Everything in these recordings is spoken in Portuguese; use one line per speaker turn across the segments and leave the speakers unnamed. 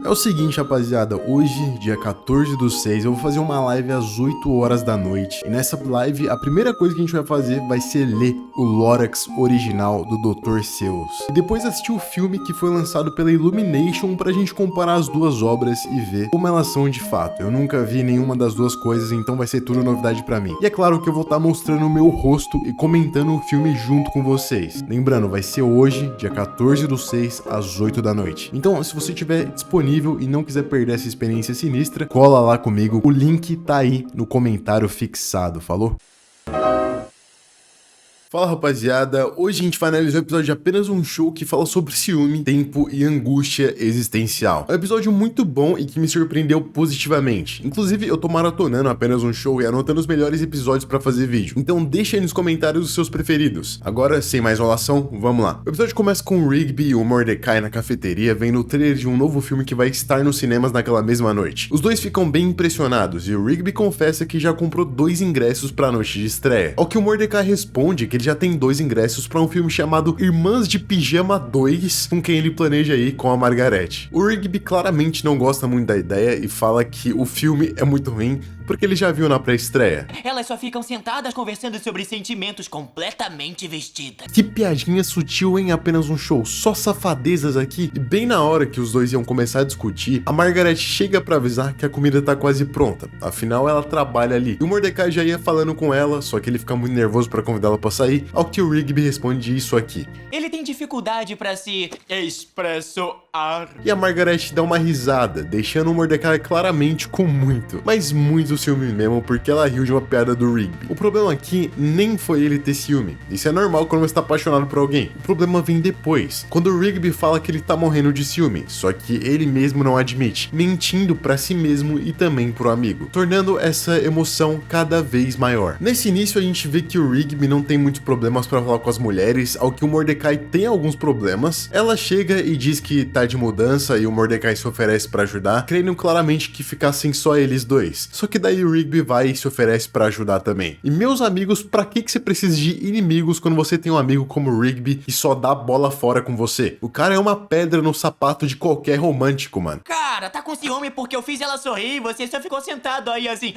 É o seguinte, rapaziada, hoje, dia 14/6, eu vou fazer uma live às 8 horas da noite. E nessa live, a primeira coisa que a gente vai fazer vai ser ler o Lorax original do Dr. Seuss. E depois assistir o filme que foi lançado pela Illumination pra gente comparar as duas obras e ver como elas são de fato. Eu nunca vi nenhuma das duas coisas, então vai ser tudo novidade pra mim. E é claro que eu vou estar mostrando o meu rosto e comentando o filme junto com vocês. Lembrando, vai ser hoje, dia 14/6, às 8 da noite. Então, se você estiver disponível e não quiser perder essa experiência sinistra, cola lá comigo, o link tá aí no comentário fixado, falou? Fala, rapaziada, hoje a gente vai analisar o episódio de Apenas um Show que fala sobre ciúme, tempo e angústia existencial. É um episódio muito bom e que me surpreendeu positivamente. Inclusive, eu tô maratonando Apenas um Show e anotando os melhores episódios pra fazer vídeo. Então deixa aí nos comentários os seus preferidos. Agora, sem mais enrolação, vamos lá. O episódio começa com o Rigby e o Mordecai na cafeteria vendo o trailer de um novo filme que vai estar nos cinemas naquela mesma noite. Os dois ficam bem impressionados e o Rigby confessa que já comprou 2 ingressos pra noite de estreia. Ao que o Mordecai responde que ele já tem 2 ingressos para um filme chamado Irmãs de Pijama 2, com quem ele planeja ir com a Margarete. O Rigby claramente não gosta muito da ideia e fala que o filme é muito ruim porque ele já viu na pré-estreia.
Elas só ficam sentadas conversando sobre sentimentos completamente vestidas.
Que piadinha sutil em Apenas um Show, só safadezas aqui. E bem na hora que os dois iam começar a discutir, a Margaret chega pra avisar que a comida tá quase pronta, afinal ela trabalha ali. E o Mordecai já ia falando com ela, só que ele fica muito nervoso pra convidá-la pra sair, ao que o Rigby responde isso aqui.
Ele tem dificuldade pra se expressar.
E a Margaret dá uma risada, deixando o Mordecai claramente com mas muito ciúme mesmo, porque ela riu de uma piada do Rigby. O problema aqui nem foi ele ter ciúme. Isso é normal quando você tá apaixonado por alguém. O problema vem depois, quando o Rigby fala que ele tá morrendo de ciúme, só que ele mesmo não admite, mentindo pra si mesmo e também pro amigo, tornando essa emoção cada vez maior. Nesse início a gente vê que o Rigby não tem muitos problemas pra falar com as mulheres, ao que o Mordecai tem alguns problemas. Ela chega e diz que tá de mudança e o Mordecai se oferece pra ajudar, crendo claramente que ficassem só eles dois. Só que daí o Rigby vai e se oferece pra ajudar também. E meus amigos, pra que você precisa de inimigos quando você tem um amigo como o Rigby e só dá bola fora com você? O cara é uma pedra no sapato de qualquer romântico, mano.
Cara, tá com ciúme porque eu fiz ela sorrir e você só ficou sentado aí assim.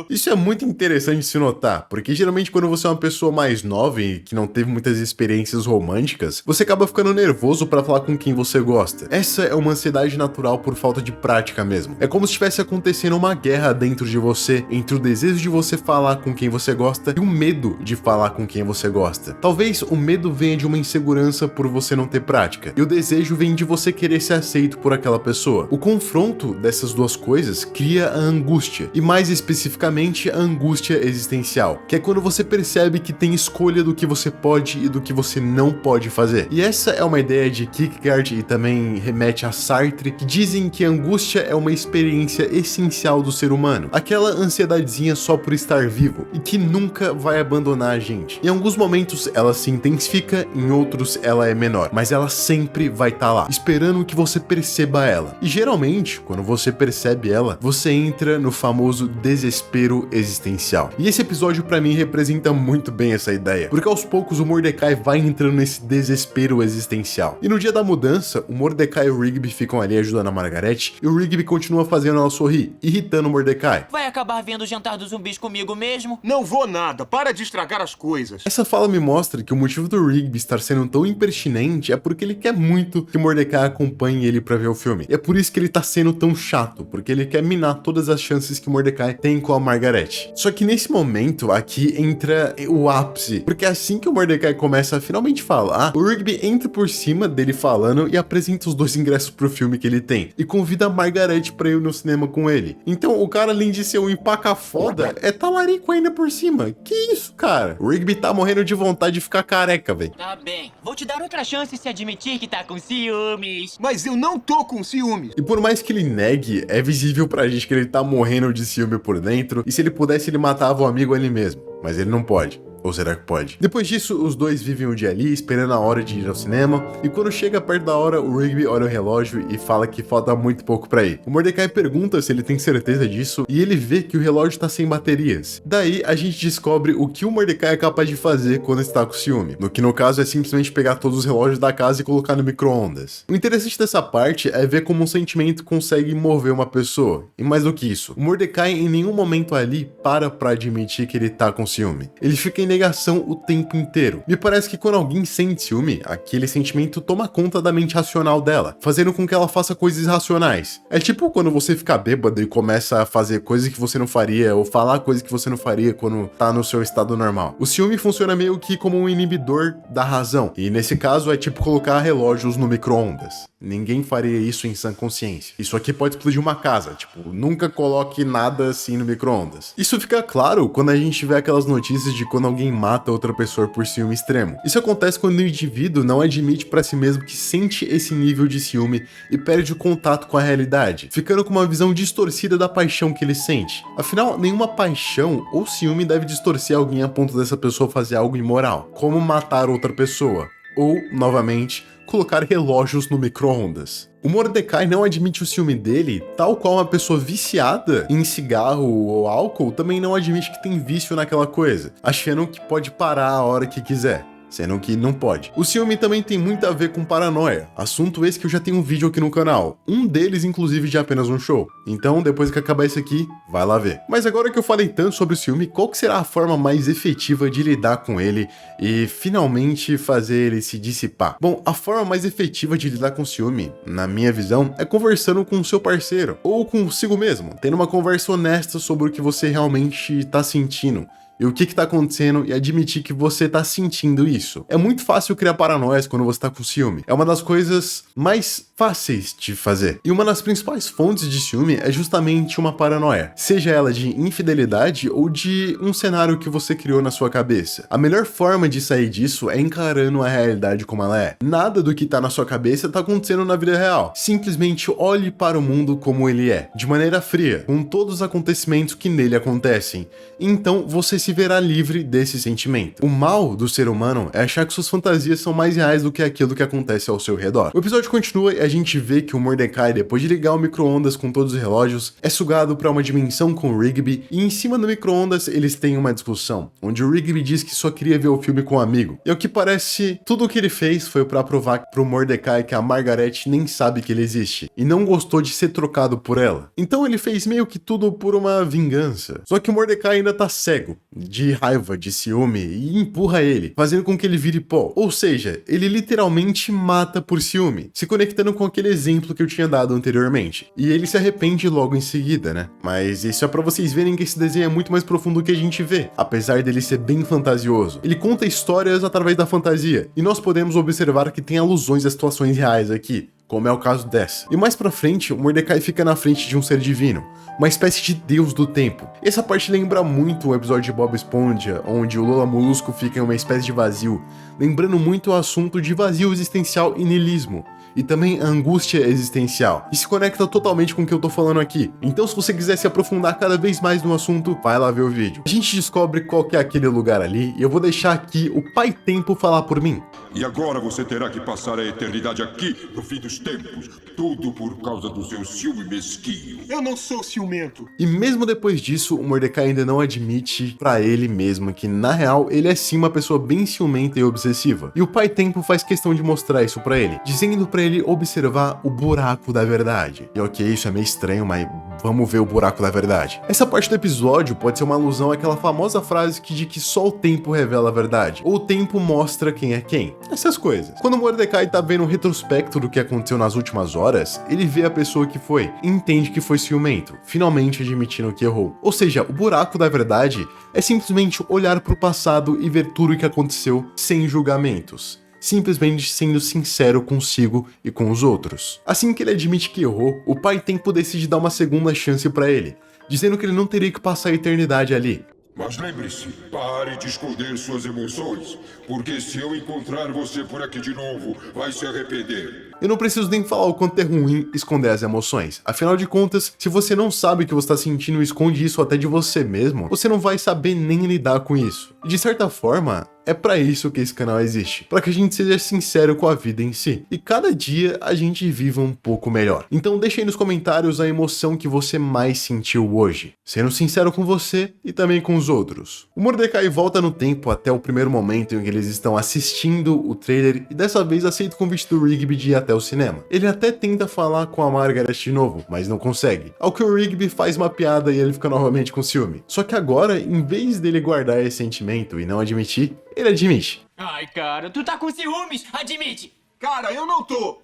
Isso é muito interessante de se notar, porque geralmente quando você é uma pessoa mais nova e que não teve muitas experiências românticas, você acaba ficando nervoso pra falar com quem você gosta. Essa é uma ansiedade natural por falta de prática mesmo. É como se estivesse acontecendo uma guerra dentro de você, entre o desejo de você falar com quem você gosta e o medo de falar com quem você gosta. Talvez o medo venha de uma insegurança por você não ter prática, e o desejo vem de você querer ser aceito por aquela pessoa. O confronto dessas duas coisas cria a angústia, e mais especificamente a angústia existencial, que é quando você percebe que tem escolha do que você pode e do que você não pode fazer. E essa é uma ideia de Kierkegaard e também remete a Sartre, que dizem que a angústia é uma experiência essencial do ser humano, aquela ansiedadezinha só por estar vivo e que nunca vai abandonar a gente. Em alguns momentos ela se intensifica, em outros ela é menor, mas ela sempre vai estar lá, esperando que você perceba ela. E geralmente, quando você percebe ela, você entra no famoso desespero existencial. E esse episódio pra mim representa muito bem essa ideia, porque aos poucos o Mordecai vai entrando nesse desespero existencial. E no dia da mudança, o Mordecai e o Rigby ficam ali ajudando a Margaret e o Rigby continua fazendo ela sorrir, irritando o Mordecai.
Vai acabar vendo o Jantar dos Zumbis comigo mesmo?
Não vou nada, para de estragar as coisas.
Essa fala me mostra que o motivo do Rigby estar sendo tão impertinente é porque ele quer muito que o Mordecai acompanhe ele pra ver o filme. E é por isso que ele tá sendo tão chato, porque ele quer minar todas as chances que o Mordecai tem com a Margaret. Só que nesse momento aqui entra o ápice, porque assim que o Mordecai começa a finalmente falar, o Rigby entra por cima dele falando e apresenta os 2 ingressos pro filme que ele tem, e convida a Margaret pra ir no cinema com ele. Então o cara, além de ser um empaca foda, é talarico ainda por cima. Que isso, cara? O Rigby tá morrendo de vontade de ficar careca, velho.
Tá bem, vou te dar outra chance se admitir que tá com ciúmes.
Mas eu não tô com ciúmes.
E por mais que ele negue, é visível pra gente que ele tá morrendo de ciúme por dentro, e se ele pudesse ele matava o amigo ele mesmo, mas ele não pode. Ou será que pode? Depois disso, os dois vivem o dia ali, esperando a hora de ir ao cinema, e quando chega perto da hora, o Rigby olha o relógio e fala que falta muito pouco pra ir. O Mordecai pergunta se ele tem certeza disso, e ele vê que o relógio tá sem baterias. Daí, a gente descobre o que o Mordecai é capaz de fazer quando está com ciúme, no que no caso é simplesmente pegar todos os relógios da casa e colocar no micro-ondas. O interessante dessa parte é ver como um sentimento consegue mover uma pessoa, e mais do que isso, o Mordecai em nenhum momento ali para pra admitir que ele tá com ciúme. Ele fica em negação o tempo inteiro. Me parece que quando alguém sente ciúme, aquele sentimento toma conta da mente racional dela, fazendo com que ela faça coisas irracionais. É tipo quando você fica bêbado e começa a fazer coisas que você não faria, ou falar coisas que você não faria quando tá no seu estado normal. O ciúme funciona meio que como um inibidor da razão, e nesse caso é tipo colocar relógios no micro-ondas. Ninguém faria isso em sã consciência. Isso aqui pode explodir uma casa, tipo, nunca coloque nada assim no micro-ondas. Isso fica claro quando a gente vê aquelas notícias de quando alguém mata outra pessoa por ciúme extremo. Isso acontece quando o indivíduo não admite pra si mesmo que sente esse nível de ciúme e perde o contato com a realidade, ficando com uma visão distorcida da paixão que ele sente. Afinal, nenhuma paixão ou ciúme deve distorcer alguém a ponto dessa pessoa fazer algo imoral, como matar outra pessoa, ou, novamente, colocar relógios no micro-ondas. O Mordecai não admite o ciúme dele, tal qual uma pessoa viciada em cigarro ou álcool também não admite que tem vício naquela coisa, achando que pode parar a hora que quiser, sendo que não pode. O ciúme também tem muito a ver com paranoia, assunto esse que eu já tenho um vídeo aqui no canal, um deles inclusive de apenas um show. Então depois que acabar isso aqui, vai lá ver. Mas agora que eu falei tanto sobre o ciúme, qual que será a forma mais efetiva de lidar com ele e finalmente fazer ele se dissipar? Bom, a forma mais efetiva de lidar com o ciúme, na minha visão, é conversando com o seu parceiro, ou consigo mesmo, tendo uma conversa honesta sobre o que você realmente tá sentindo, e o que tá acontecendo e admitir que você tá sentindo isso. É muito fácil criar paranoias quando você tá com ciúme. É uma das coisas mais fáceis de fazer. E uma das principais fontes de ciúme é justamente uma paranoia. Seja ela de infidelidade ou de um cenário que você criou na sua cabeça. A melhor forma de sair disso é encarando a realidade como ela é. Nada do que tá na sua cabeça tá acontecendo na vida real. Simplesmente olhe para o mundo como ele é, de maneira fria, com todos os acontecimentos que nele acontecem. Então você se verá livre desse sentimento. O mal do ser humano é achar que suas fantasias são mais reais do que aquilo que acontece ao seu redor. O episódio continua e a gente vê que o Mordecai, depois de ligar o micro-ondas com todos os relógios, é sugado para uma dimensão com o Rigby, e em cima do micro-ondas eles têm uma discussão, onde o Rigby diz que só queria ver o filme com um amigo. E ao que parece, tudo o que ele fez foi para provar pro Mordecai que a Margaret nem sabe que ele existe, e não gostou de ser trocado por ela. Então ele fez meio que tudo por uma vingança. Só que o Mordecai ainda tá cego de raiva, de ciúme, e empurra ele, fazendo com que ele vire pó. Ou seja, ele literalmente mata por ciúme, se conectando com aquele exemplo que eu tinha dado anteriormente. E ele se arrepende logo em seguida, né? Mas isso é pra vocês verem que esse desenho é muito mais profundo do que a gente vê, apesar dele ser bem fantasioso. Ele conta histórias através da fantasia, e nós podemos observar que tem alusões a situações reais aqui, como é o caso dessa. E mais pra frente, o Mordecai fica na frente de um ser divino, uma espécie de deus do tempo. Essa parte lembra muito o episódio de Bob Esponja, onde o Lola Molusco fica em uma espécie de vazio, lembrando muito o assunto de vazio existencial e niilismo, e também a angústia existencial, e se conecta totalmente com o que eu tô falando aqui. Então se você quiser se aprofundar cada vez mais no assunto, vai lá ver o vídeo. A gente descobre qual que é aquele lugar ali, e eu vou deixar aqui o Pai Tempo falar por mim.
E agora você terá que passar a eternidade aqui, no fim dos tempos. Tudo por causa do seu ciúme mesquinho.
Eu não sou ciumento.
E mesmo depois disso, o Mordecai ainda não admite pra ele mesmo que, na real, ele é sim uma pessoa bem ciumenta e obsessiva. E o Pai Tempo faz questão de mostrar isso pra ele, dizendo pra ele observar o buraco da verdade. E ok, isso é meio estranho, mas vamos ver o buraco da verdade. Essa parte do episódio pode ser uma alusão àquela famosa frase de que só o tempo revela a verdade, ou o tempo mostra quem é quem. Essas coisas. Quando o Mordecai tá vendo um retrospecto do que aconteceu nas últimas horas, ele vê a pessoa que foi e entende que foi ciumento, finalmente admitindo que errou. Ou seja, o buraco da verdade é simplesmente olhar pro passado e ver tudo o que aconteceu sem julgamentos, simplesmente sendo sincero consigo e com os outros. Assim que ele admite que errou, o Pai Tempo decide dar uma segunda chance pra ele, dizendo que ele não teria que passar a eternidade ali,
Mas lembre-se, pare de esconder suas emoções, porque se eu encontrar você por aqui de novo, vai se arrepender.
Eu não preciso nem falar o quanto é ruim esconder as emoções. Afinal de contas, se você não sabe o que você está sentindo e esconde isso até de você mesmo, você não vai saber nem lidar com isso. E de certa forma, é pra isso que esse canal existe, pra que a gente seja sincero com a vida em si. E cada dia a gente viva um pouco melhor. Então deixa aí nos comentários a emoção que você mais sentiu hoje, sendo sincero com você e também com os outros. O Mordecai volta no tempo até o primeiro momento em que eles estão assistindo o trailer e dessa vez aceita o convite do Rigby de ir até o cinema. Ele até tenta falar com a Margaret de novo, mas não consegue. Ao que o Rigby faz uma piada e ele fica novamente com ciúme. Só que agora, em vez dele guardar esse sentimento e não admitir, ele admite.
Ai, cara, tu tá com ciúmes, admite!
Cara, eu não tô.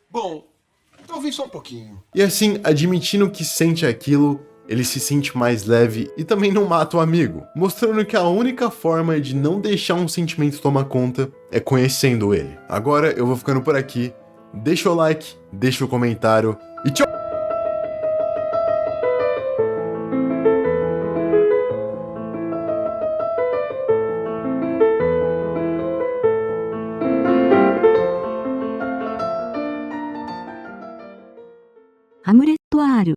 Bom, talvez só um pouquinho.
E assim, admitindo que sente aquilo, ele se sente mais leve e também não mata o amigo, mostrando que a única forma de não deixar um sentimento tomar conta é conhecendo ele. Agora eu vou ficando por aqui, deixa o like, deixa o comentário e tchau!
ハムレット R